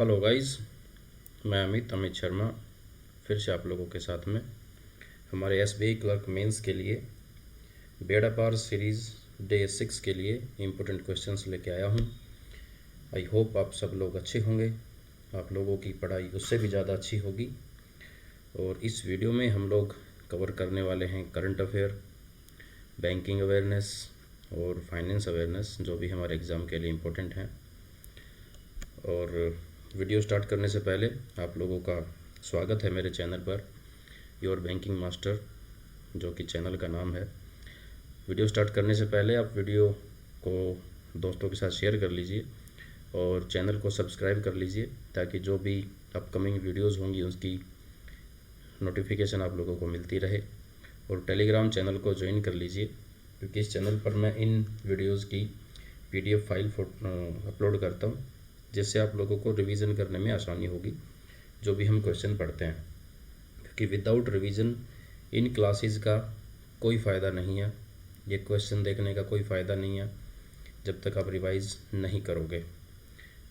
Hello guys, मैं अमित शर्मा फिर से आप लोगों के साथ में हमारे एसबीआई क्लर्क मेंस के लिए बेड़ा पार सीरीज़ डे 6 के लिए इम्पोर्टेंट क्वेश्चंस लेके आया हूँ। आई होप आप सब लोग अच्छे होंगे, आप लोगों की पढ़ाई उससे भी ज़्यादा अच्छी होगी। और इस वीडियो में हम लोग कवर करने वाले हैं करंट अफेयर, बैंकिंग अवेयरनेस और फाइनेंस अवेयरनेस, जो भी हमारे एग्ज़ाम के लिए इम्पोर्टेंट हैं। और वीडियो स्टार्ट करने से पहले आप लोगों का स्वागत है मेरे चैनल पर, योर बैंकिंग मास्टर, जो कि चैनल का नाम है। वीडियो स्टार्ट करने से पहले आप वीडियो को दोस्तों के साथ शेयर कर लीजिए और चैनल को सब्सक्राइब कर लीजिए, ताकि जो भी अपकमिंग वीडियोस होंगी उसकी नोटिफिकेशन आप लोगों को मिलती रहे। और टेलीग्राम चैनल को ज्वाइन कर लीजिए, क्योंकि इस चैनल पर मैं इन वीडियोज़ की PDF फाइल अपलोड करता हूँ, जिससे आप लोगों को रिवीजन करने में आसानी होगी जो भी हम क्वेश्चन पढ़ते हैं। क्योंकि विदाउट रिवीजन इन क्लासेस का कोई फ़ायदा नहीं है, ये क्वेश्चन देखने का कोई फ़ायदा नहीं है जब तक आप रिवाइज नहीं करोगे।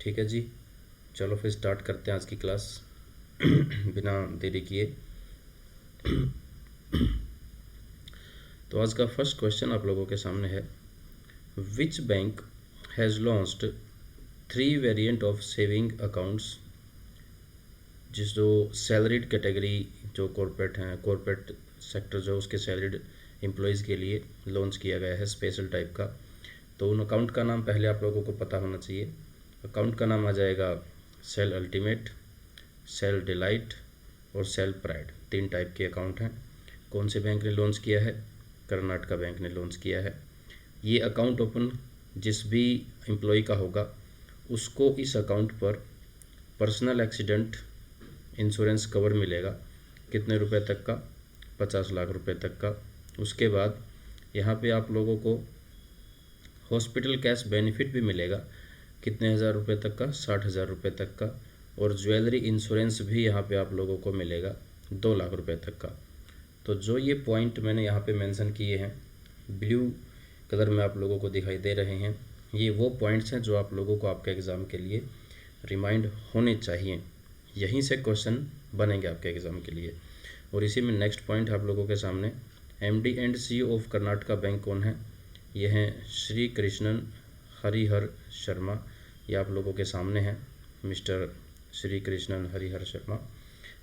ठीक है जी, चलो फिर स्टार्ट करते हैं आज की क्लास बिना देरी किए। तो आज का फर्स्ट क्वेश्चन आप लोगों के सामने है, which bank has launched 3 variant of saving accounts, जो सैलरीड कैटेगरी जो कॉरपोरेट हैं, कॉरपोरेट सेक्टर जो उसके सैलरीड एम्प्लॉयज़ के लिए लॉन्च किया गया है स्पेशल टाइप का। तो उन अकाउंट का नाम पहले आप लोगों को पता होना चाहिए। अकाउंट का नाम आ जाएगा सेल अल्टीमेट, सेल डिलाइट और सेल प्राइड। 3 टाइप के अकाउंट हैं। कौन से बैंक ने लॉन्च किया है? कर्नाटका बैंक ने लॉन्च किया है। ये अकाउंट ओपन जिस भी एम्प्लॉय का होगा उसको इस अकाउंट पर पर्सनल एक्सीडेंट इंश्योरेंस कवर मिलेगा। कितने रुपए तक का? 50 लाख रुपए तक का। उसके बाद यहाँ पे आप लोगों को हॉस्पिटल कैश बेनिफिट भी मिलेगा। कितने हज़ार रुपये तक का? 60,000 रुपये तक का। और ज्वेलरी इंश्योरेंस भी यहाँ पे आप लोगों को मिलेगा 2 लाख रुपये तक का। तो जो ये पॉइंट मैंने यहाँ पे मेंशन किए हैं, ब्लू कलर में आप लोगों को दिखाई दे रहे हैं, ये वो पॉइंट्स हैं जो आप लोगों को आपके एग्ज़ाम के लिए रिमाइंड होने चाहिए। यहीं से क्वेश्चन बनेंगे आपके एग्ज़ाम के लिए। और इसी में नेक्स्ट पॉइंट आप लोगों के सामने, MD and CEO of Karnataka bank कौन है? ये हैं श्री कृष्णन हरिहर शर्मा। ये आप लोगों के सामने हैं, मिस्टर श्री कृष्णन हरिहर शर्मा,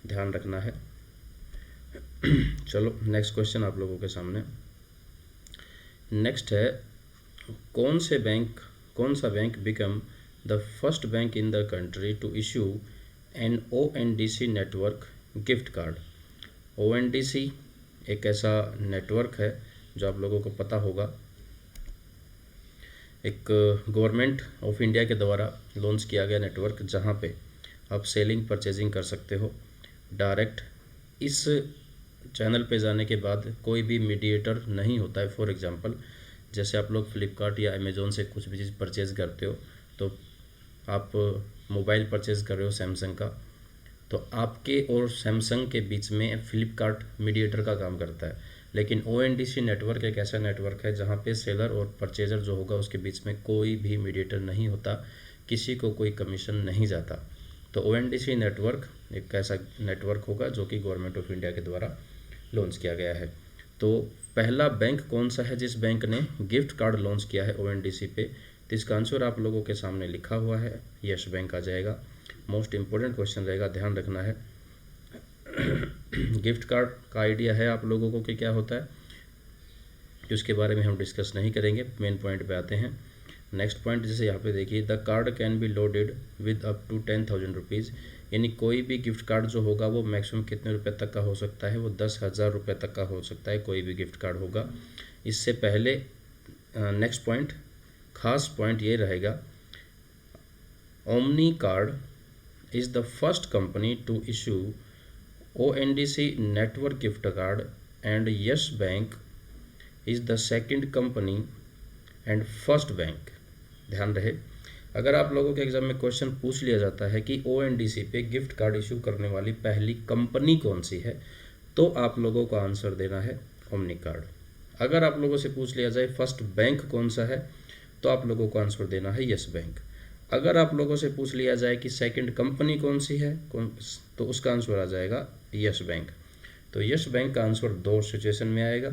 ध्यान रखना है। चलो नेक्स्ट क्वेश्चन आप लोगों के सामने। नेक्स्ट है, कौन सा bank become the first bank in the country to issue an ONDC network gift card. ONDC एक ऐसा नेटवर्क है जो आप लोगों को पता होगा, एक गवर्नमेंट ऑफ इंडिया के द्वारा लॉन्च किया गया नेटवर्क, जहां पे आप सेलिंग परचेजिंग कर सकते हो डायरेक्ट। इस चैनल पे जाने के बाद कोई भी मीडिएटर नहीं होता है। फॉर एग्जांपल, जैसे आप लोग फ्लिपकार्ट या अमेज़ोन से कुछ भी चीज़ परचेज़ करते हो, तो आप मोबाइल परचेज़ कर रहे हो सैमसंग का, तो आपके और सैमसंग के बीच में फ्लिपकार्ट मीडिएटर का काम करता है। लेकिन ONDC नेटवर्क एक ऐसा नेटवर्क है जहां पे सेलर और परचेज़र जो होगा उसके बीच में कोई भी मीडिएटर नहीं होता, किसी को कोई कमीशन नहीं जाता। तो ONDC नेटवर्क एक ऐसा नेटवर्क होगा जो कि गवर्नमेंट ऑफ इंडिया के द्वारा लॉन्च किया गया है। तो पहला बैंक कौन सा है जिस बैंक ने गिफ्ट कार्ड लॉन्च किया है ONDC पे? तो इसका आंसर आप लोगों के सामने लिखा हुआ है, यस बैंक आ जाएगा। मोस्ट इम्पोर्टेंट क्वेश्चन रहेगा, ध्यान रखना है। गिफ्ट कार्ड का आइडिया है आप लोगों को कि क्या होता है, जिसके बारे में हम डिस्कस नहीं करेंगे, मेन पॉइंट पे आते हैं। नेक्स्ट पॉइंट जैसे यहाँ पे देखिए, the card can be loaded with up to 10,000 rupees, यानी कोई भी गिफ्ट कार्ड जो होगा वो मैक्सिमम कितने रुपए तक का हो सकता है? वो 10,000 रुपये तक का हो सकता है, कोई भी गिफ्ट कार्ड होगा। इससे पहले नेक्स्ट पॉइंट, खास पॉइंट ये रहेगा, Omni card is the first company to issue ONDC network gift card and Yes Bank is the second company and first bank. ध्यान रहे, अगर आप लोगों के एग्जाम में क्वेश्चन पूछ लिया जाता है कि ONDC पे गिफ्ट कार्ड इशू करने वाली पहली कंपनी कौन सी है, तो आप लोगों को आंसर देना है ओमनी कार्ड। अगर आप लोगों से पूछ लिया जाए फर्स्ट बैंक कौन सा है, तो आप लोगों को आंसर देना है यस बैंक। अगर आप लोगों से पूछ लिया जाए कि सेकंड कंपनी कौन सी है तो उसका आंसर आ जाएगा यस बैंक। तो यस बैंक का आंसर 2 सिचुएशन में आएगा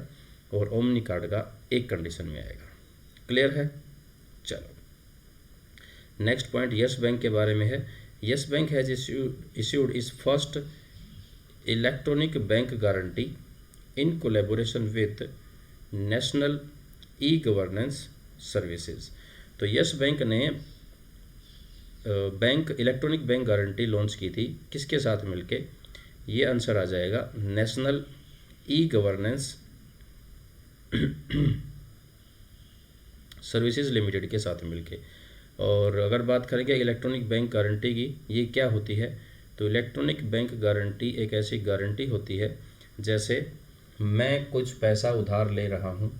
और ओमनी कार्ड का 1 कंडीशन में आएगा। क्लियर है? चलो नेक्स्ट पॉइंट यस बैंक के बारे में है। Yes bank has issued is first electronic bank guarantee in collaboration with national e governance services. तो यस बैंक ने इलेक्ट्रॉनिक बैंक गारंटी लॉन्च की थी किसके साथ मिलके? ये आंसर आ जाएगा national e governance services limited के साथ मिलके। और अगर बात करेंगे इलेक्ट्रॉनिक बैंक गारंटी की, ये क्या होती है? तो इलेक्ट्रॉनिक बैंक गारंटी एक ऐसी गारंटी होती है जैसे मैं कुछ पैसा उधार ले रहा हूँ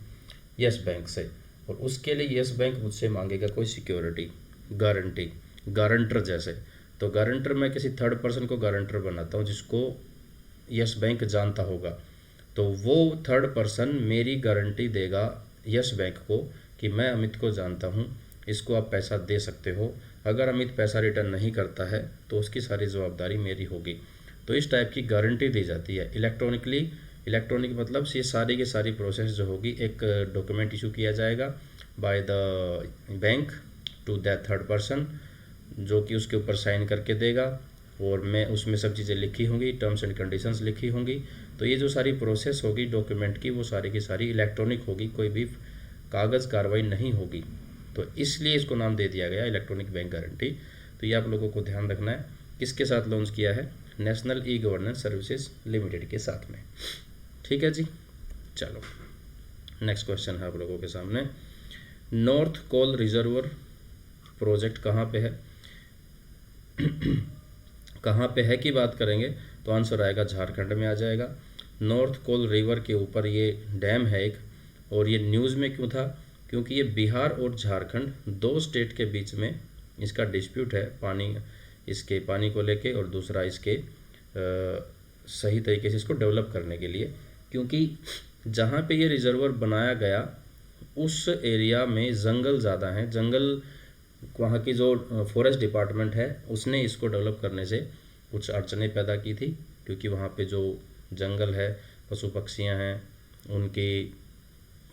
यस बैंक से और उसके लिए यस बैंक मुझसे मांगेगा कोई सिक्योरिटी, गारंटी, गारंटर जैसे। तो गारंटर मैं किसी थर्ड पर्सन को गारंटर बनाता हूँ जिसको यस बैंक जानता होगा, तो वो थर्ड पर्सन मेरी गारंटी देगा यस बैंक को कि मैं अमित को जानता हूँ, इसको आप पैसा दे सकते हो। अगर अमित पैसा रिटर्न नहीं करता है तो उसकी सारी जवाबदारी मेरी होगी। तो इस टाइप की गारंटी दी जाती है इलेक्ट्रॉनिकली। इलेक्ट्रॉनिक मतलब ये सारी की सारी प्रोसेस जो होगी, एक डॉक्यूमेंट इशू किया जाएगा by the bank to that third person, जो कि उसके ऊपर साइन करके देगा और मैं उसमें सब चीज़ें लिखी होंगी, टर्म्स एंड कंडीशंस लिखी होंगी। तो ये जो सारी प्रोसेस होगी डॉक्यूमेंट की, वो सारी की सारी इलेक्ट्रॉनिक होगी, कोई भी कागज़ कार्रवाई नहीं होगी। तो इसलिए इसको नाम दे दिया गया इलेक्ट्रॉनिक बैंक गारंटी। तो ये आप लोगों को ध्यान रखना है। किसके साथ लॉन्च किया है? National e governance services limited के साथ में। ठीक है जी, चलो नेक्स्ट क्वेश्चन है आप लोगों के सामने। नॉर्थ कोल रिजर्वर प्रोजेक्ट कहाँ पे है? कहाँ पे है की बात करेंगे तो आंसर आएगा झारखंड में आ जाएगा। नॉर्थ कोल रिवर के ऊपर ये डैम है एक, और ये न्यूज़ में क्यों था? क्योंकि ये बिहार और झारखंड 2 स्टेट के बीच में इसका डिस्प्यूट है पानी, इसके पानी को लेके, और दूसरा इसके सही तरीके से इसको डेवलप करने के लिए। क्योंकि जहाँ पे ये रिजर्वर बनाया गया उस एरिया में जंगल ज़्यादा हैं, जंगल, वहाँ की जो फॉरेस्ट डिपार्टमेंट है उसने इसको डेवलप करने से कुछ अड़चनें पैदा की थी। क्योंकि वहाँ पे जो जंगल है, पशु पक्षियाँ हैं,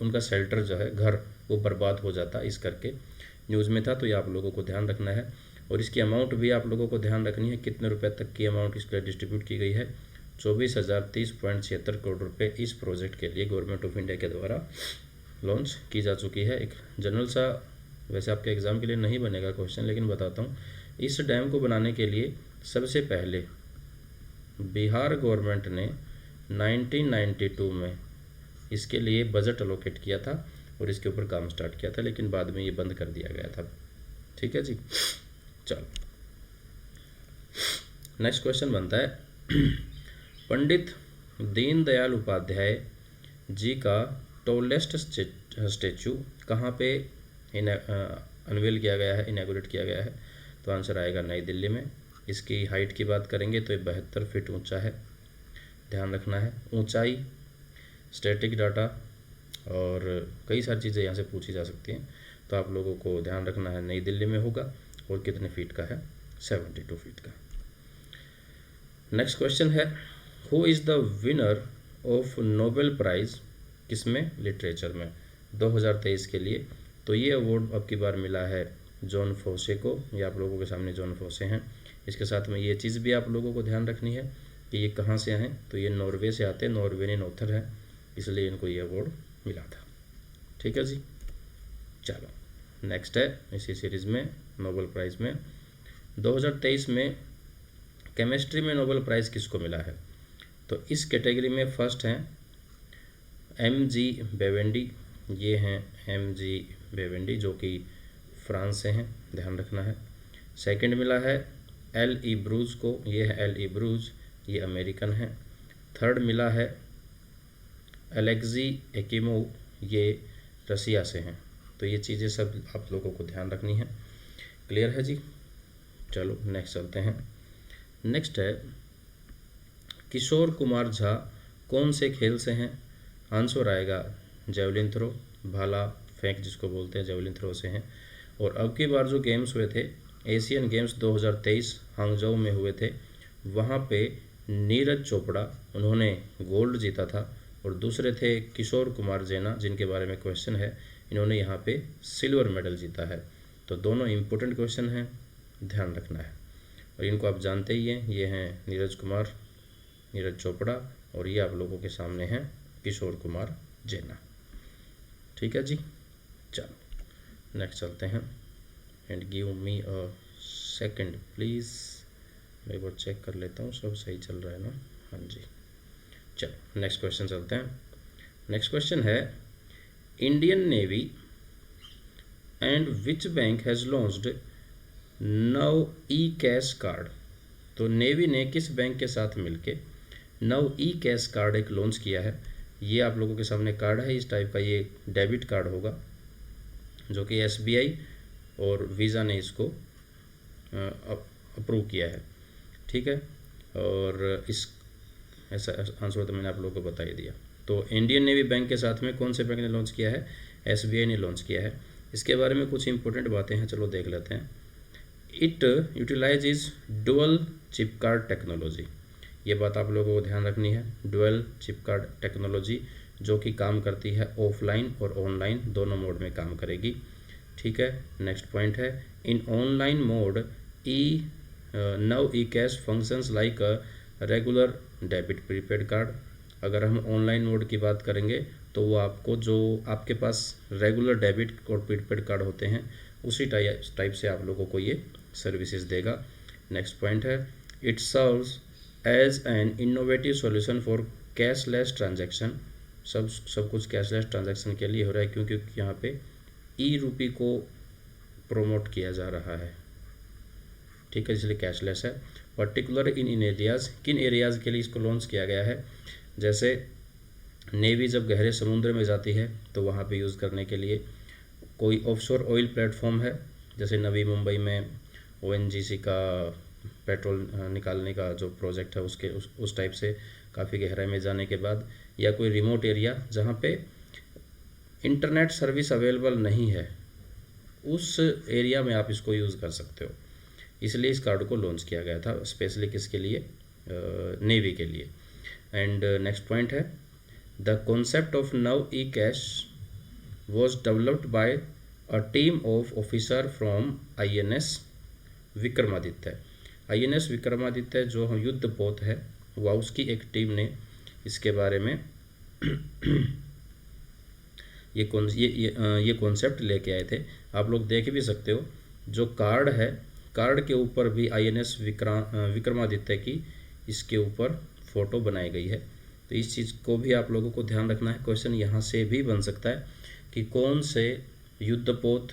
उनका शेल्टर जो है, घर, वो बर्बाद हो जाता, इस करके न्यूज़ में था। तो ये आप लोगों को ध्यान रखना है। और इसकी अमाउंट भी आप लोगों को ध्यान रखनी है, कितने रुपए तक की अमाउंट इस पर डिस्ट्रीब्यूट की गई है। 24,030.76 करोड़ रुपए इस प्रोजेक्ट के लिए गवर्नमेंट ऑफ इंडिया के द्वारा लॉन्च की जा चुकी है। एक जनरल सा, वैसे आपके एग्ज़ाम के लिए नहीं बनेगा क्वेश्चन, लेकिन बताता हूँ। इस डैम को बनाने के लिए सबसे पहले बिहार गवर्नमेंट ने 1992 में इसके लिए बजट अलोकेट किया था और इसके ऊपर काम स्टार्ट किया था, लेकिन बाद में ये बंद कर दिया गया था। ठीक है जी, चलो नेक्स्ट क्वेश्चन बनता है पंडित दीनदयाल उपाध्याय जी का टॉलेस्ट स्टैचू कहाँ पे अनवेल किया गया है, इनैगोरेट किया गया है? तो आंसर आएगा नई दिल्ली में। इसकी हाइट की बात करेंगे तो ये 72 फीट ऊंचा है, ध्यान रखना है। ऊंचाई, स्टैटिक डाटा और कई सारी चीज़ें यहाँ से पूछी जा सकती हैं, तो आप लोगों को ध्यान रखना है नई दिल्ली में होगा। और कितने फीट का है? 72 फीट का। नेक्स्ट क्वेश्चन है who is the winner of Nobel prize, किसमें? लिटरेचर में, 2023 के लिए। तो ये अवार्ड अब की बार मिला है जॉन फोसे को। ये आप लोगों के सामने जॉन फोसे हैं। इसके साथ में ये चीज़ भी आप लोगों को ध्यान रखनी है कि ये कहाँ से हैं। तो ये नॉर्वे से आते हैं, नॉर्वेनियन ऑथर है, इसलिए इनको ये अवार्ड मिला था। ठीक है जी, चलो नेक्स्ट है इसी सीरीज़ में नोबेल प्राइज़ में 2023 में केमिस्ट्री में नोबेल प्राइज़ किसको मिला है? तो इस कैटेगरी में फर्स्ट हैं MG बेवेंडी। ये हैं MG बेवेंडी जो कि फ्रांस से हैं, ध्यान रखना है। सेकंड मिला है LE ब्रूज को, ये है LE ब्रूज, ये अमेरिकन है। थर्ड मिला है एलेक्जी एकिमोव, ये रसिया से हैं। तो ये चीज़ें सब आप लोगों को ध्यान रखनी है। क्लियर है जी, चलो नेक्स्ट चलते हैं। नेक्स्ट है किशोर कुमार झा कौन से खेल से हैं? आंसर आएगा जेवलिन थ्रो, भाला फेंक जिसको बोलते हैं, जेवलिन थ्रो से हैं। और अब की बार जो गेम्स हुए थे एशियन गेम्स 2023 हांगझोउ में हुए थे, वहाँ पे नीरज चोपड़ा उन्होंने गोल्ड जीता था, और दूसरे थे किशोर कुमार जेना, जिनके बारे में क्वेश्चन है, इन्होंने यहाँ पे सिल्वर मेडल जीता है। तो दोनों इम्पोर्टेंट क्वेश्चन हैं, ध्यान रखना है। और इनको आप जानते ही हैं, ये हैं नीरज चोपड़ा, और ये आप लोगों के सामने हैं किशोर कुमार जेना। ठीक है जी, चलो नेक्स्ट चलते हैं। And give me a second please, मैं एक बार चेक कर लेता हूँ सब सही चल रहा है ना। हाँ जी, चलो नेक्स्ट क्वेश्चन चलते हैं। नेक्स्ट क्वेश्चन है, Indian navy and which bank has launched नव ई कैश कार्ड। तो नेवी ने किस बैंक के साथ मिलके नव ई कैश कार्ड एक लॉन्च किया है। ये आप लोगों के सामने कार्ड है, इस टाइप का ये डेबिट कार्ड होगा, जो कि एसबीआई और वीज़ा ने इसको अप्रूव किया है। ठीक है, और इस ऐसा आंसर तो मैंने आप लोगों को बता ही दिया। तो इंडियन नेवी बैंक के साथ में कौन से बैंक ने लॉन्च किया है? एसबीआई ने लॉन्च किया है। इसके बारे में कुछ इंपॉर्टेंट बातें हैं, चलो देख लेते हैं। It utilises dual chip card technology, ये बात आप लोगों को ध्यान रखनी है। डुअल चिप कार्ड टेक्नोलॉजी जो कि काम करती है ऑफलाइन और ऑनलाइन दोनों मोड में काम करेगी। ठीक है, नेक्स्ट पॉइंट है, इन online mode Nav e cash functions like a regular debit prepaid card. अगर हम ऑनलाइन मोड की बात करेंगे तो वो आपको जो आपके पास रेगुलर डेबिट और प्रीपेड कार्ड होते हैं उसी टाइप से आप लोगों को ये सर्विसेज देगा। नेक्स्ट पॉइंट है, it serves as an innovative solution for cashless transaction. सब कुछ कैशलेस ट्रांजैक्शन के लिए हो रहा है, क्योंकि यहाँ पे ई रूपी को प्रोमोट किया जा रहा है। ठीक है, इसलिए कैशलेस है। पर्टिकुलर इन एरियाज़, किन एरियाज़ के लिए इसको लॉन्च किया गया है? जैसे नेवी जब गहरे समुद्र में जाती है तो वहाँ पे यूज़ करने के लिए। कोई ऑफशोर ऑयल प्लेटफॉर्म है, जैसे नवी मुंबई में ओएनजीसी का पेट्रोल निकालने का जो प्रोजेक्ट है उसके उस टाइप से काफ़ी गहराई में जाने के बाद, या कोई रिमोट एरिया जहाँ पे इंटरनेट सर्विस अवेलेबल नहीं है, उस एरिया में आप इसको यूज़ कर सकते हो। इसलिए इस कार्ड को लॉन्च किया गया था, स्पेशली किसके लिए? नेवी के लिए। एंड नेक्स्ट पॉइंट है, the concept of Nav e cash was developed by a team of officer from INS Vikramaditya. INS Vikramaditya जो हम युद्ध पोत है, वह उसकी एक टीम ने इसके बारे में ये कॉन्सेप्ट लेके आए थे। आप लोग देख भी सकते हो, जो कार्ड है, कार्ड के ऊपर भी INS विक्रमादित्य की इसके ऊपर फ़ोटो बनाई गई है। तो इस चीज़ को भी आप लोगों को ध्यान रखना है। क्वेश्चन यहाँ से भी बन सकता है कि कौन से युद्धपोत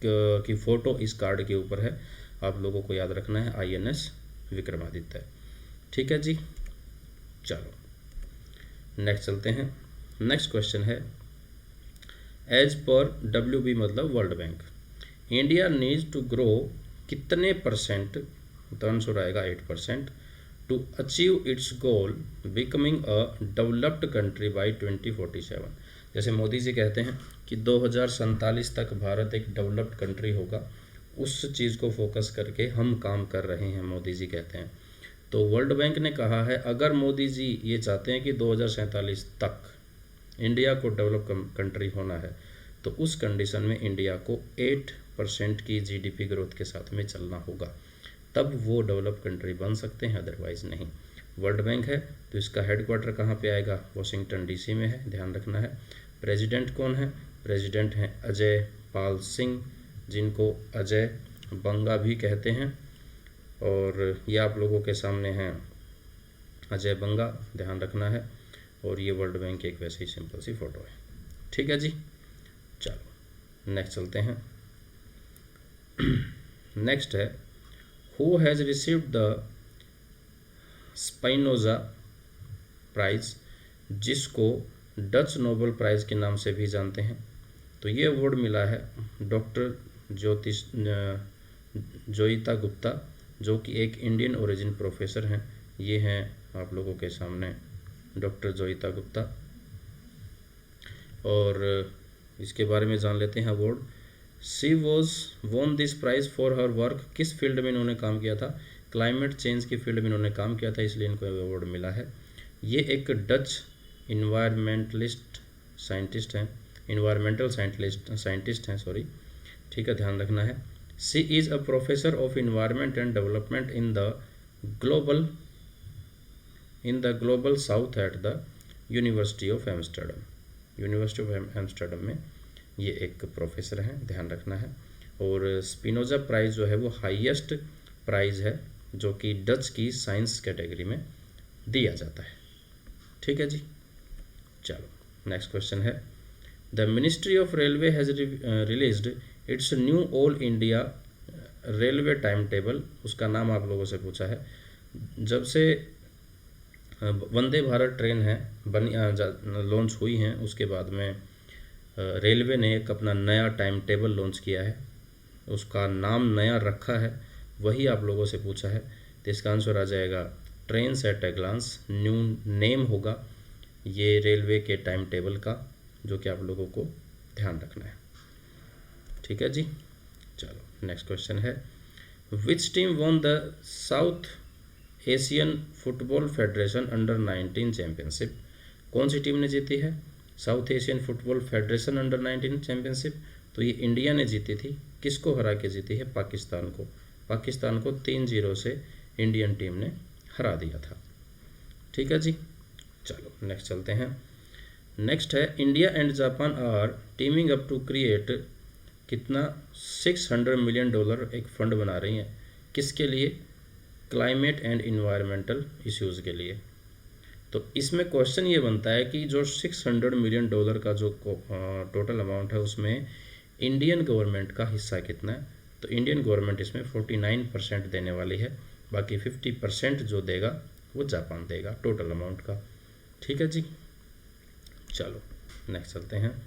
की फ़ोटो इस कार्ड के ऊपर है। आप लोगों को याद रखना है INS विक्रमादित्य। ठीक है जी, चलो नेक्स्ट चलते हैं। नेक्स्ट क्वेश्चन है, एज पर WB मतलब world bank, India needs to grow कितने %, तो आंसर आएगा 8%, to achieve its goal becoming a developed country by 2047। जैसे मोदी जी कहते हैं कि 2047 तक भारत एक डेवलप्ड कंट्री होगा, उस चीज़ को फोकस करके हम काम कर रहे हैं, मोदी जी कहते हैं। तो वर्ल्ड बैंक ने कहा है, अगर मोदी जी ये चाहते हैं कि 2047 तक इंडिया को डेवलप कंट्री होना है, तो उस कंडीशन में इंडिया को 8% की GDP ग्रोथ के साथ में चलना होगा, तब वो डेवलप कंट्री बन सकते हैं, अदरवाइज़ नहीं। वर्ल्ड बैंक है तो इसका हेडक्वार्टर कहाँ पे आएगा? वॉशिंगटन DC में है, ध्यान रखना है। प्रेसिडेंट कौन है? प्रेसिडेंट हैं अजय पाल सिंह, जिनको अजय बंगा भी कहते हैं, और ये आप लोगों के सामने हैं अजय बंगा, ध्यान रखना है। और ये वर्ल्ड बैंक की एक वैसे ही सिंपल सी फ़ोटो है। ठीक है जी, चलो नेक्स्ट चलते हैं। नेक्स्ट है, who has received the Spinoza prize, जिसको डच नोबेल प्राइज़ के नाम से भी जानते हैं। तो ये अवार्ड मिला है डॉक्टर जोयिता गुप्ता, जो कि एक इंडियन ओरिजिन प्रोफेसर हैं। ये हैं आप लोगों के सामने डॉक्टर जोयिता गुप्ता, और इसके बारे में जान लेते हैं। Award she was won this prize for her work, किस फील्ड में इन्होंने काम किया था? क्लाइमेट चेंज की फील्ड में इन्होंने काम किया था, इसलिए इनको अवार्ड मिला है। ये एक डच इन्वायरमेंटलिस्ट साइंटिस्ट हैं, इन्वायरमेंटल साइंटिस्ट हैं, सॉरी, ठीक है, ध्यान रखना है। She is a professor of environment and development global in the global south at the university of Amsterdam में ये एक प्रोफेसर हैं, ध्यान रखना है। और स्पिनोजा प्राइज़ जो है वो हाईएस्ट प्राइज़ है जो कि डच की साइंस कैटेगरी में दिया जाता है, ठीक है जी। चलो नेक्स्ट क्वेश्चन है, the ministry of railway has released it's knew all India railway time table, उसका नाम आप लोगों से पूछा है। जब से वंदे भारत ट्रेन है लॉन्च हुई हैं, उसके बाद में रेलवे ने एक अपना नया टाइम टेबल लॉन्च किया है, उसका नाम नया रखा है, वही आप लोगों से पूछा है। तो इसका आंसर आ जाएगा trains at a glance, new name होगा ये रेलवे के टाइम टेबल का, जो कि आप लोगों को ध्यान रखना है, ठीक है जी। चलो नेक्स्ट क्वेश्चन है, which team won the south Asian football federation under 19 championship, कौन सी टीम ने जीती है south Asian football federation under 19 championship? तो ये इंडिया ने जीती थी। किसको हरा के जीती है? पाकिस्तान को। पाकिस्तान को 3-0 से इंडियन टीम ने हरा दिया था, ठीक है जी। चलो नेक्स्ट चलते हैं। नेक्स्ट है, India and Japan are teaming up to create, कितना, $600 मिलियन एक फंड बना रही हैं, किसके लिए? क्लाइमेट एंड इन्वायरमेंटल इश्यूज़ के लिए। तो इसमें क्वेश्चन ये बनता है कि जो $600 मिलियन का जो टोटल अमाउंट है उसमें इंडियन गवर्नमेंट का हिस्सा कितना है? तो इंडियन गवर्नमेंट इसमें 49% देने वाली है, बाकी 50% जो देगा वो जापान देगा टोटल अमाउंट का, ठीक है जी। चलो नेक्स्ट चलते हैं।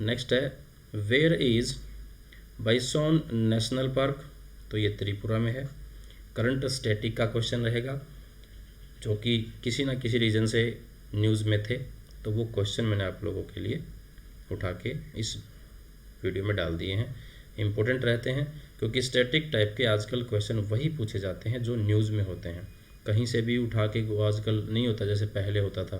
नेक्स्ट है, वेयर इज़ बाइसोन नेशनल पार्क, तो ये त्रिपुरा में है। करंट स्टैटिक का क्वेश्चन रहेगा, जो कि किसी ना किसी रीज़न से न्यूज़ में थे, तो वो क्वेश्चन मैंने आप लोगों के लिए उठा के इस वीडियो में डाल दिए हैं। इम्पोर्टेंट रहते हैं क्योंकि स्टैटिक टाइप के आजकल क्वेश्चन वही पूछे जाते हैं जो न्यूज़ में होते हैं, कहीं से भी उठा के वो आजकल नहीं होता जैसे पहले होता था,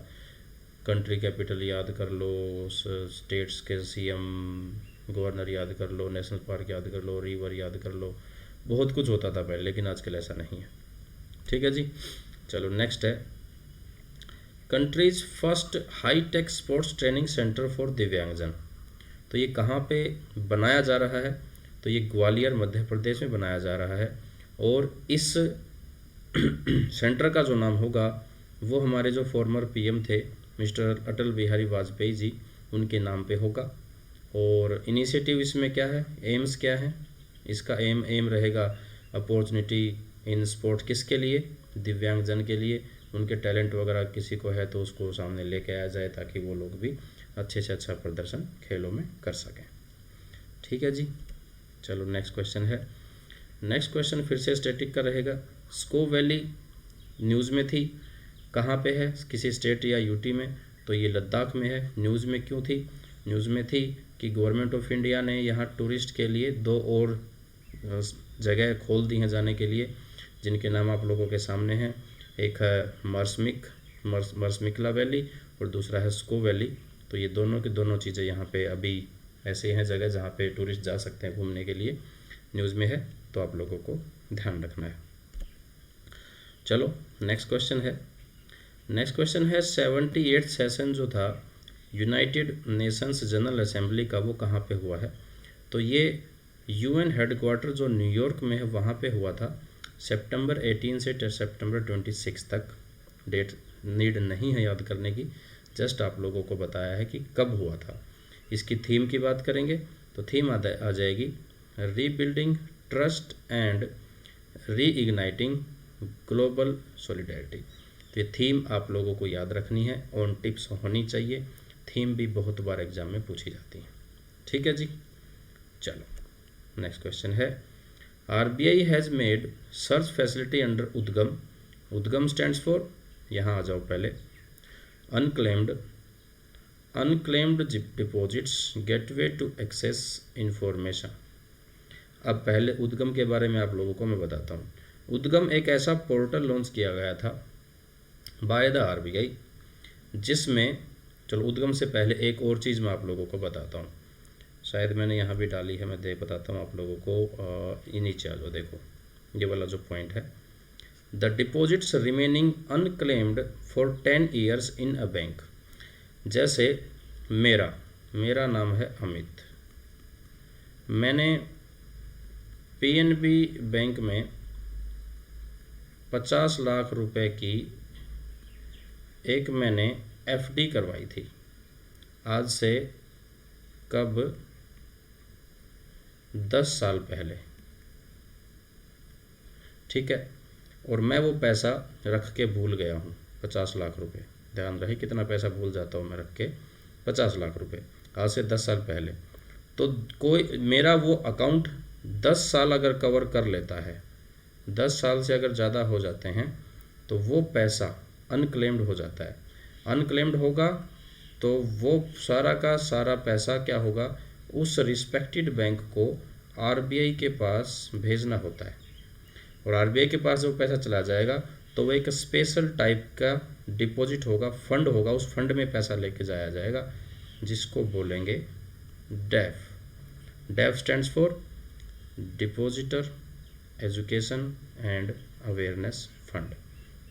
कंट्री कैपिटल याद कर लो, स्टेट्स के सीएम गवर्नर याद कर लो, नेशनल पार्क याद कर लो, रिवर याद कर लो, बहुत कुछ होता था पहले, लेकिन आजकल ऐसा नहीं है, ठीक है जी। चलो नेक्स्ट है, countries first high tech sports training centre for दिव्यांगजन, तो ये कहाँ पे बनाया जा रहा है? तो ये ग्वालियर मध्य प्रदेश में बनाया जा रहा है, और इस सेंटर का जो नाम होगा वो हमारे जो फॉर्मर पीएम थे मिस्टर अटल बिहारी वाजपेयी जी, उनके नाम पे होगा। और इनिशिएटिव इसमें क्या है, एम्स क्या है इसका? एम रहेगा अपॉर्चुनिटी इन स्पोर्ट, किसके लिए? दिव्यांगजन के लिए। उनके टैलेंट वगैरह किसी को है तो उसको सामने लेके आया जाए ताकि वो लोग भी अच्छे से अच्छा प्रदर्शन खेलों में कर सकें, ठीक है जी। चलो नेक्स्ट क्वेश्चन है। नेक्स्ट क्वेश्चन फिर से स्टैटिक का रहेगा। स्को वैली न्यूज़ में थी, कहाँ पे है? किसी स्टेट या यूटी में? तो ये लद्दाख में है। न्यूज़ में क्यों थी? न्यूज़ में थी कि गवर्नमेंट ऑफ इंडिया ने यहाँ टूरिस्ट के लिए 2 और जगह खोल दी हैं जाने के लिए, जिनके नाम आप लोगों के सामने हैं। एक है मर्समिकला वैली और दूसरा है स्को वैली। तो ये दोनों की दोनों चीज़ें यहाँ पे अभी ऐसे हैं जगह जहाँ पे टूरिस्ट जा सकते हैं घूमने के लिए, न्यूज़ में है, तो आप लोगों को ध्यान रखना है। चलो नेक्स्ट क्वेश्चन है। नेक्स्ट क्वेश्चन है 78th सेशन जो था यूनाइटेड नेशंस जनरल असेंबली का, वो कहाँ पे हुआ है? तो ये यूएन हेडक्वार्टर जो न्यूयॉर्क में है वहाँ पे हुआ था, सितंबर 18 से सितंबर 26 तक। डेट नीड नहीं है याद करने की, जस्ट आप लोगों को बताया है कि कब हुआ था। इसकी थीम की बात करेंगे तो थीम आ जाएगी rebuilding trust and reigniting global solidarity. तो ये थीम आप लोगों को याद रखनी है, ऑन टिप्स होनी चाहिए। थीम भी बहुत बार एग्जाम में पूछी जाती है, ठीक है जी। चलो नेक्स्ट क्वेश्चन है, RBI has made search facility under Udgam. Udgam stands for, यहाँ आ जाओ पहले, unclaimed unclaimed deposits gateway to access information. अब पहले उद्गम के बारे में आप लोगों को मैं बताता हूँ। उद्गम एक ऐसा पोर्टल लॉन्च किया गया था बाय द आरबीआई, जिसमें, चलो उद्गम से पहले एक और चीज़ मैं आप लोगों को बताता हूँ, शायद मैंने यहाँ भी डाली है, मैं बताता हूँ आप लोगों को। ये नीचे आ जाओ, देखो ये वाला जो पॉइंट है, the deposits remaining unclaimed for 10 years in a bank. जैसे मेरा नाम है अमित, मैंने पीएनबी बैंक में 50 लाख रुपए की एक मैंने एफडी करवाई थी, आज से कब 10 साल पहले, ठीक है। और मैं वो पैसा रख के भूल गया हूँ 50 लाख रुपए, ध्यान रहे कितना पैसा भूल जाता हूँ मैं रख के, 50 लाख रुपए आज से 10 साल पहले। तो कोई मेरा वो अकाउंट 10 साल अगर कवर कर लेता है, 10 साल से अगर ज़्यादा हो जाते हैं, तो वो पैसा अनक्लेम्ड हो जाता है। अनक्लेम्ड होगा तो वो सारा का सारा पैसा क्या होगा, उस रिस्पेक्टेड बैंक को आरबीआई के पास भेजना होता है, और आरबीआई के पास वो पैसा चला जाएगा तो वो एक स्पेशल टाइप का डिपॉजिट होगा, फंड होगा, उस फंड में पैसा लेके जाया जाएगा, जिसको बोलेंगे DEAF. DEAF stands for depositor education and awareness fund.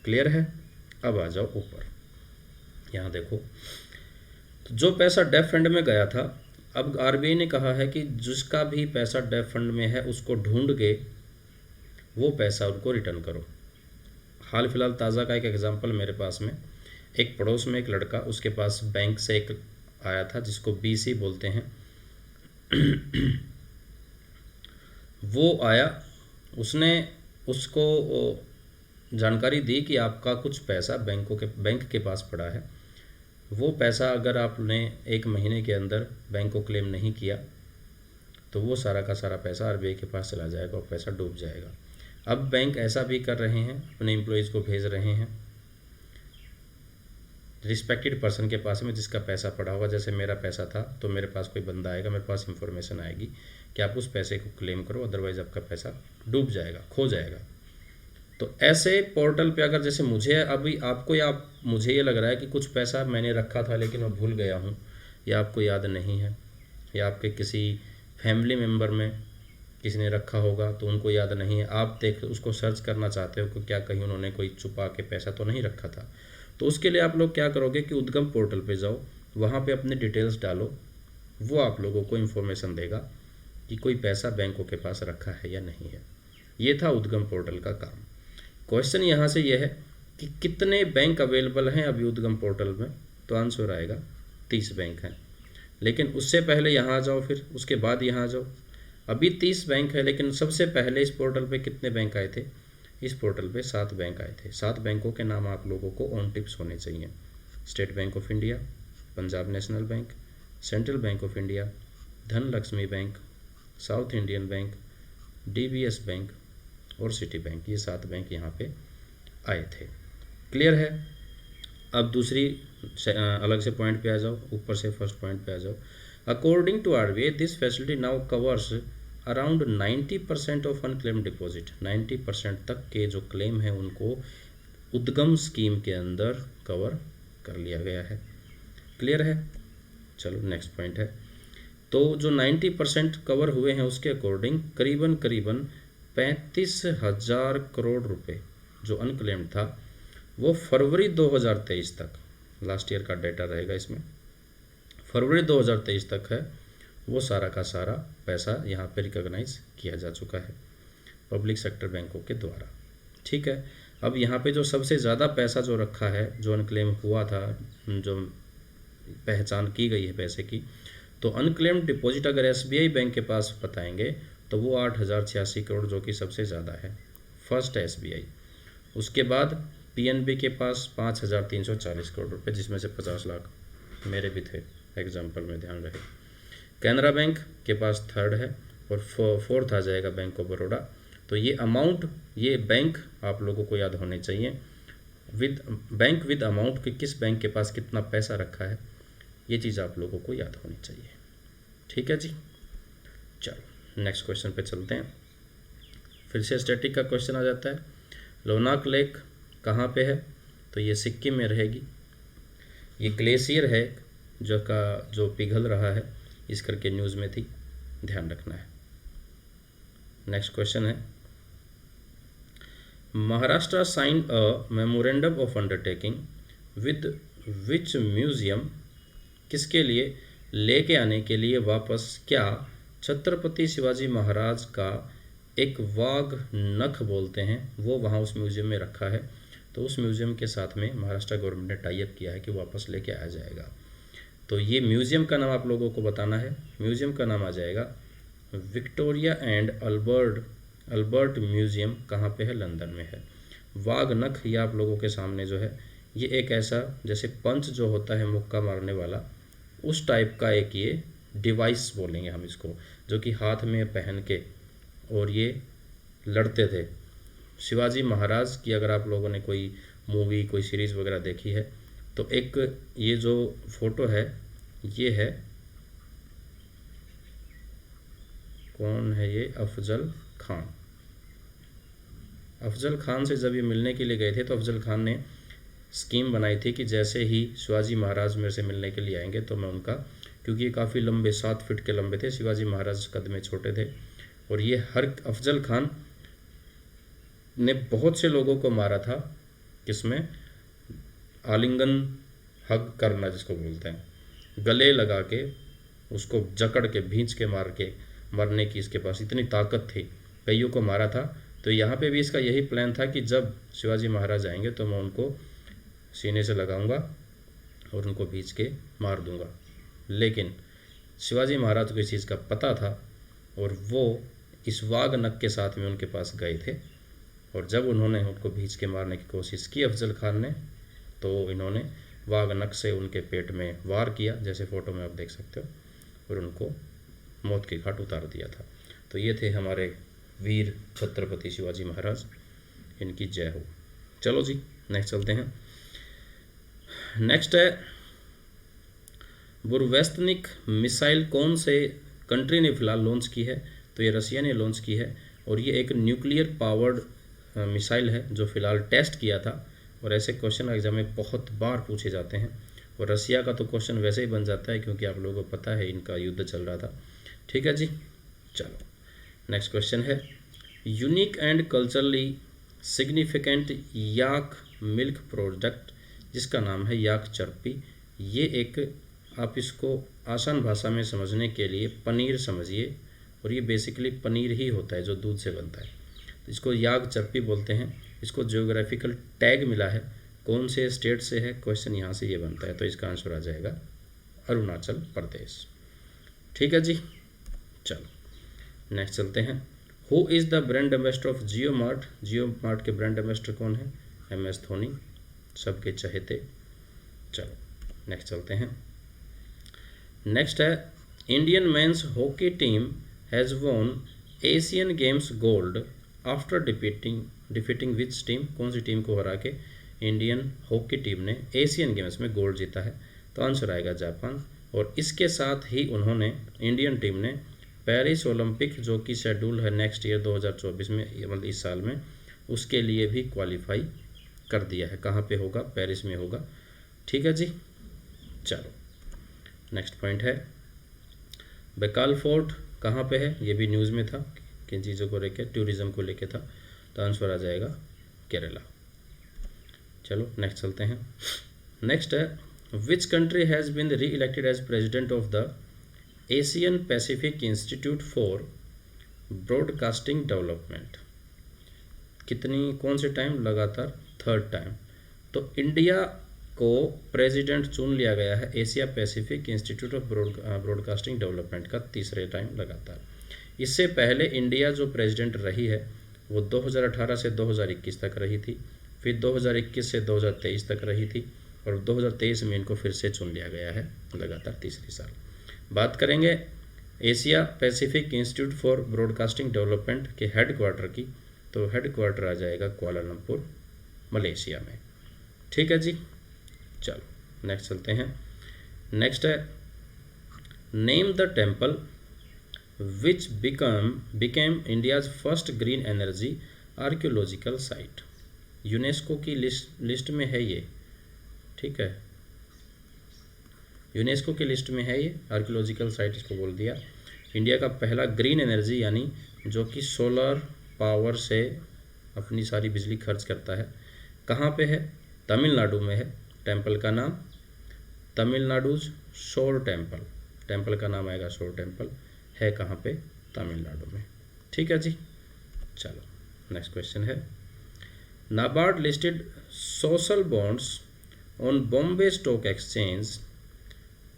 Clear है? अब आ जाओ ऊपर, यहाँ देखो, तो जो पैसा डेफ फंड में गया था, अब आरबीआई ने कहा है कि जिसका भी पैसा डेफ फंड में है उसको ढूंढ के वो पैसा उनको रिटर्न करो। हाल फिलहाल ताज़ा का एक एग्जांपल मेरे पास में, एक पड़ोस में एक लड़का, उसके पास बैंक से एक आया था जिसको बीसी बोलते हैं। वो आया, उसने उसको जानकारी दी कि आपका कुछ पैसा बैंक के पास पड़ा है, वो पैसा अगर आपने 1 महीने के अंदर बैंक को क्लेम नहीं किया तो वो सारा का सारा पैसा आरबीआई के पास चला जाएगा और पैसा डूब जाएगा। अब बैंक ऐसा भी कर रहे हैं, अपने एम्प्लॉयज़ को भेज रहे हैं रिस्पेक्टेड पर्सन के पास में जिसका पैसा पड़ा होगा। जैसे मेरा पैसा था तो मेरे पास कोई बंदा आएगा, मेरे पास इंफॉर्मेशन आएगी कि आप उस पैसे को क्लेम करो, अदरवाइज़ आपका पैसा डूब जाएगा, खो जाएगा। तो ऐसे पोर्टल पे अगर जैसे मुझे अभी आपको या मुझे ये लग रहा है कि कुछ पैसा मैंने रखा था लेकिन मैं भूल गया हूँ, या आपको याद नहीं है, या आपके किसी फैमिली मेम्बर में किसी ने रखा होगा तो उनको याद नहीं है, आप देख उसको सर्च करना चाहते हो कि क्या कहीं उन्होंने कोई छुपा के पैसा तो नहीं रखा था। तो उसके लिए आप लोग क्या करोगे कि उद्गम पोर्टल पे जाओ, वहाँ पे अपने डिटेल्स डालो, वो आप लोगों को इन्फॉर्मेशन देगा कि कोई पैसा बैंकों के पास रखा है या नहीं है। ये था उद्गम पोर्टल का काम। क्वेश्चन यहाँ से ये है कि कितने बैंक अवेलेबल हैं अभी उद्गम पोर्टल में, तो आंसर आएगा 30 बैंक हैं। लेकिन उससे पहले यहाँ आ जाओ, फिर उसके बाद यहाँ आ जाओ। अभी 30 बैंक है, लेकिन सबसे पहले इस पोर्टल पे कितने बैंक आए थे? इस पोर्टल पे 7 बैंक आए थे। 7 बैंकों के नाम आप लोगों को ऑन टिप्स होने चाहिए। State bank of India, Punjab national bank, central bank of India, Dhanlaxmi bank, south Indian bank, DBS bank और सिटी बैंक। ये 7 बैंक यहाँ पे आए थे। क्लियर है? अब दूसरी अलग से पॉइंट पे आ जाओ, ऊपर से फर्स्ट पॉइंट पे आ जाओ। According to RBI this facility now covers around 90% of unclaimed deposit. 90% तक के जो क्लेम है उनको उद्गम स्कीम के अंदर कवर कर लिया गया है। क्लियर है? चलो नेक्स्ट पॉइंट है। तो जो 90% कवर हुए हैं उसके अकॉर्डिंग करीबन 35,000 करोड़ रुपए जो अनक्लेम्ड था वो फरवरी 2023 तक, लास्ट ईयर का डाटा रहेगा इसमें, फरवरी 2023 तक है, वो सारा का सारा पैसा यहाँ पे रिकॉग्नाइज किया जा चुका है पब्लिक सेक्टर बैंकों के द्वारा। ठीक है। अब यहाँ पे जो सबसे ज़्यादा पैसा जो रखा है, जो अनक्लेम हुआ था, जो पहचान की गई है पैसे की, तो अनक्लेम्ड डिपॉजिट अगर एसबीआई बैंक के पास बताएंगे तो वो 8,086 करोड़ जो कि सबसे ज़्यादा है, फर्स्ट है एसबीआई। उसके बाद पीएनबी के पास 5,340 करोड़ रुपए, जिसमें से 50 लाख मेरे भी थे, एग्जाम्पल में ध्यान रहे। कैनरा बैंक के पास थर्ड है और फोर्थ आ जाएगा बैंक ऑफ बड़ौदा। तो ये अमाउंट, ये बैंक आप लोगों को याद होने चाहिए, विद बैंक विद अमाउंट कि किस बैंक के पास कितना पैसा रखा है। ये चीज़ आप लोगों को याद होनी चाहिए। ठीक है जी, चलो नेक्स्ट क्वेश्चन पे चलते हैं। फिर से स्टैटिक का क्वेश्चन आ जाता है। लोनाक लेक कहाँ पे है? तो ये सिक्किम में रहेगी। ये ग्लेशियर है जो पिघल रहा है, इस करके न्यूज़ में थी, ध्यान रखना है। नेक्स्ट क्वेश्चन है, Maharashtra sign a memorandum of undertaking with which museum, किसके लिए लेके आने के लिए वापस क्या छत्रपति शिवाजी महाराज का एक वाघ नख बोलते हैं वो वहाँ उस म्यूजियम में रखा है। तो उस म्यूजियम के साथ में महाराष्ट्र गवर्नमेंट ने टाई अप किया है कि वापस लेके आया जाएगा। तो ये म्यूजियम का नाम आप लोगों को बताना है। म्यूजियम का नाम आ जाएगा विक्टोरिया एंड अल्बर्ट म्यूजियम। कहाँ पे है? लंदन में है। वाघ नख ये आप लोगों के सामने जो है, ये एक ऐसा जैसे पंच जो होता है मुक्का मारने वाला, उस टाइप का एक ये डिवाइस बोलेंगे हम इसको, जो कि हाथ में पहन के और ये लड़ते थे। शिवाजी महाराज की अगर आप लोगों ने कोई मूवी कोई सीरीज़ वगैरह देखी है तो एक ये जो फोटो है ये है, कौन है ये? अफजल खान। अफजल खान से जब ये मिलने के लिए गए थे तो अफजल खान ने स्कीम बनाई थी कि जैसे ही शिवाजी महाराज मेरे से मिलने के लिए आएंगे तो मैं उनका, क्योंकि ये काफ़ी लंबे 7 फीट के लंबे थे, शिवाजी महाराज कद में छोटे थे, और ये हर अफजल खान ने बहुत से लोगों को मारा था। किसमें? आलिंगन हग करना जिसको बोलते हैं, गले लगा के उसको जकड़ के भींच के मरने की इसके पास इतनी ताकत थी, कईयों को मारा था। तो यहाँ पे भी इसका यही प्लान था कि जब शिवाजी महाराज आएंगे तो मैं उनको सीने से लगाऊंगा और उनको भींच के मार दूंगा। लेकिन शिवाजी महाराज को इस चीज़ का पता था और वो इस वाघ नख के साथ में उनके पास गए थे, और जब उन्होंने उनको भींच के मारने की कोशिश की अफजल खान ने, तो इन्होंने वाघ नख से उनके पेट में वार किया, जैसे फ़ोटो में आप देख सकते हो, और उनको मौत के घाट उतार दिया था। तो ये थे हमारे वीर छत्रपति शिवाजी महाराज, इनकी जय हो। चलो जी नेक्स्ट चलते हैं। नेक्स्ट है, बुरवेस्तनिक मिसाइल कौन से कंट्री ने फिलहाल लॉन्च की है? तो ये रसिया ने लॉन्च की है, और ये एक न्यूक्लियर पावर्ड मिसाइल है जो फ़िलहाल टेस्ट किया था। और ऐसे क्वेश्चन एग्जाम में बहुत बार पूछे जाते हैं, और रसिया का तो क्वेश्चन वैसे ही बन जाता है क्योंकि आप लोगों को पता है इनका युद्ध चल रहा था। ठीक है जी, चलो नेक्स्ट क्वेश्चन है, unique and culturally significant yak milk product जिसका नाम है याक चर्पी, ये एक, आप इसको आसान भाषा में समझने के लिए पनीर समझिए, और ये बेसिकली पनीर ही होता है जो दूध से बनता है। तो इसको याक चर्पी बोलते हैं। इसको जियोग्राफिकल टैग मिला है, कौन से स्टेट से है? क्वेश्चन यहाँ से ये बनता है, तो इसका आंसर आ जाएगा अरुणाचल प्रदेश। ठीक है जी, चलो नेक्स्ट चलते हैं। Who is the brand ambassador of Jio mart? Jio mart के ब्रांड एम्बेसडर कौन है? MS धोनी, सबके चहेते। चलो नेक्स्ट चलते हैं। नेक्स्ट है, Indian men's hockey team has won Asian games gold after defeating which team? कौन सी टीम को हरा के इंडियन हॉकी टीम ने एशियन गेम्स में गोल्ड जीता है? तो आंसर आएगा जापान। और इसके साथ ही उन्होंने, इंडियन टीम ने, पेरिस ओलंपिक जो कि शेड्यूल है नेक्स्ट ईयर 2024 में, मतलब इस साल में, उसके लिए भी क्वालिफाई कर दिया है। कहाँ पे होगा? पेरिस में होगा। ठीक है जी, चलो नेक्स्ट पॉइंट है, बेकाल फोर्ट कहाँ पे है? ये भी न्यूज़ में था, किन चीज़ों को लेकर? टूरिज़्म को लेकर था। तो आंसर आ जाएगा केरला। चलो नेक्स्ट चलते हैं। नेक्स्ट है, which country has been re elected as president of the Asian Pacific institute for broadcasting development? कौन से टाइम? लगातार 3rd टाइम। तो इंडिया को प्रेसिडेंट चुन लिया गया है Asia Pacific institute of broadcasting development का 3रे टाइम लगातार। इससे पहले इंडिया जो प्रेसिडेंट रही है वो 2018 से 2021 तक रही थी, फिर 2021 से 2023 तक रही थी, और 2023 में इनको फिर से चुन लिया गया है लगातार 3री साल। बात करेंगे Asia Pacific institute for broadcasting development के हेडक्वार्टर की, तो हेडक्वार्टर आ जाएगा कुआलालंपुर, मलेशिया में। ठीक है जी, चलो नेक्स्ट चलते हैं। नेक्स्ट है, name the temple which became India's first green energy archaeological site. UNESCO की लिस्ट में है ये, ठीक है, यूनेस्को की लिस्ट में है ये, आर्कियोलॉजिकल साइट इसको बोल दिया। इंडिया का पहला ग्रीन एनर्जी यानी जो कि सोलर पावर से अपनी सारी बिजली खर्च करता है, कहाँ पे है? तमिलनाडु में है। टेम्पल का नाम तमिलनाडु शोर टेम्पल, टेम्पल का नाम आएगा शोर टेम्पल, है कहाँ पे? तमिलनाडु में। ठीक है जी, चलो नेक्स्ट क्वेश्चन है, NABARD listed social bonds on Bombay stock exchange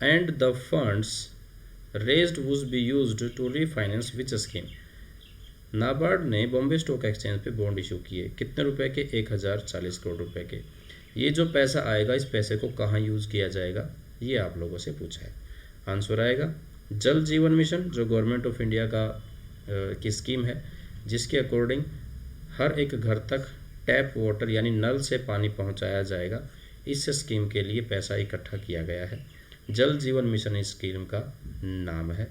and the funds raised would be used to refinance which scheme. NABARD ने बॉम्बे स्टॉक एक्सचेंज पे बॉन्ड इशू किए, कितने रुपए के? 1040 करोड़ रुपए के। ये जो पैसा आएगा, इस पैसे को कहाँ यूज़ किया जाएगा, ये आप लोगों से पूछा है। आंसर आएगा जल जीवन मिशन, जो गवर्नमेंट ऑफ इंडिया की स्कीम है, जिसके अकॉर्डिंग हर एक घर तक टैप वाटर यानी नल से पानी पहुंचाया जाएगा। इस स्कीम के लिए पैसा इकट्ठा किया गया है। जल जीवन मिशन इस स्कीम का नाम है।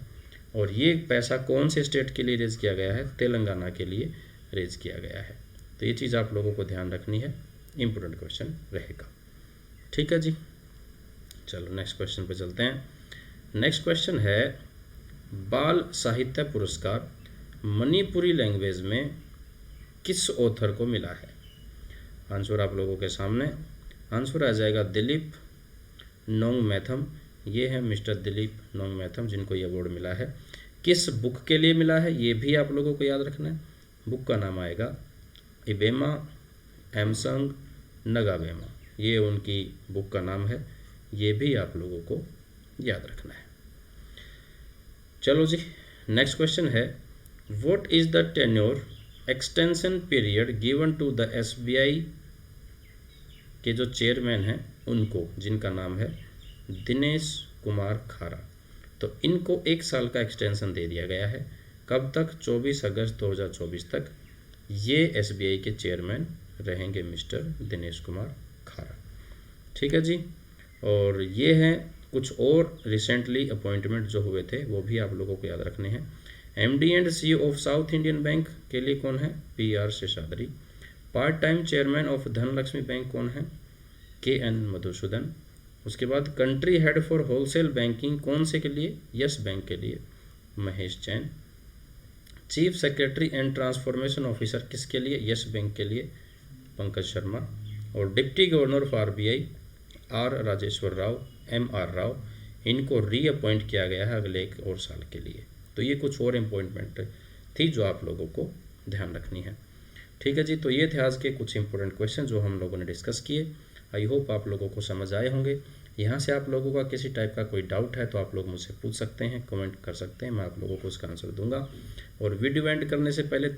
और ये पैसा कौन से स्टेट के लिए रेज किया गया है? तेलंगाना के लिए रेज किया गया है। तो ये चीज़ आप लोगों को ध्यान रखनी है, इम्पोर्टेंट क्वेश्चन रहेगा। ठीक है जी, चलो नेक्स्ट क्वेश्चन पे चलते हैं। नेक्स्ट क्वेश्चन है, बाल साहित्य पुरस्कार मणिपुरी लैंग्वेज में किस ऑथर को मिला है? आंसर आप लोगों के सामने, आंसर आ जाएगा दिलीप नोंगमेथम। ये है मिस्टर दिलीप नोंगमेथम, जिनको ये अवार्ड मिला है। किस बुक के लिए मिला है, ये भी आप लोगों को याद रखना है। बुक का नाम आएगा इबेमा एमसंग नगाबेमा, ये उनकी बुक का नाम है। ये भी आप लोगों को याद रखना है। चलो जी, नेक्स्ट क्वेश्चन है, what is the tenure extension period given to the SBI के जो चेयरमैन हैं उनको, जिनका नाम है दिनेश कुमार खारा। तो इनको 1 साल का एक्सटेंशन दे दिया गया है। कब तक? 24 अगस्त 2024 तक ये एसबीआई के चेयरमैन रहेंगे, मिस्टर दिनेश कुमार खारा। ठीक है जी, और ये हैं कुछ और रिसेंटली अपॉइंटमेंट जो हुए थे, वो भी आप लोगों को याद रखने हैं। MD and CEO of South Indian Bank के लिए कौन है? PR Seshadri. Part time chairman of Dhanlaxmi Bank कौन है? केएन मधुसूदन। उसके बाद country head for wholesale banking कौन से के लिए? यस बैंक के लिए Mahesh Jain. Chief secretary and transformation officer किसके लिए? यस बैंक के लिए पंकज शर्मा। और deputy governor of RBI R Rajeshwar Rao, MR Rao, इनको रीअपॉइंट किया गया है अगले 1 और साल के लिए। तो ये कुछ और अपॉइंटमेंट थी जो आप लोगों को ध्यान रखनी है। ठीक है जी, तो ये थे आज के कुछ इंपॉर्टेंट क्वेश्चन जो हम लोगों ने डिस्कस किए। आई होप आप लोगों को समझ आए होंगे। यहाँ से आप लोगों का किसी टाइप का कोई डाउट है तो आप लोग मुझसे पूछ सकते हैं, कमेंट कर सकते हैं, मैं आप लोगों को उसका आंसर दूंगा। और वीडियो एंड करने से पहले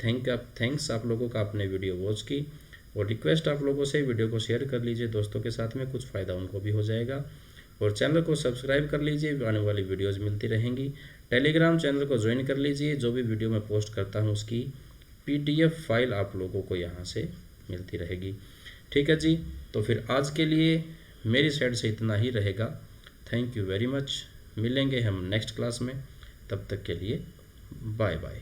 थैंक्स आप लोगों का आपने वीडियो वॉच की, और रिक्वेस्ट आप लोगों से वीडियो को शेयर कर लीजिए दोस्तों के साथ में, कुछ फ़ायदा उनको भी हो जाएगा। और चैनल को सब्सक्राइब कर लीजिए, आने वाली वीडियोज़ मिलती रहेंगी। टेलीग्राम चैनल को ज्वाइन कर लीजिए, जो भी वीडियो मैं पोस्ट करता हूँ उसकी PDF फाइल आप लोगों को यहाँ से मिलती रहेगी। ठीक है जी, तो फिर आज के लिए मेरी साइड से इतना ही रहेगा। Thank you very much. मिलेंगे हम नेक्स्ट क्लास में, तब तक के लिए बाय बाय।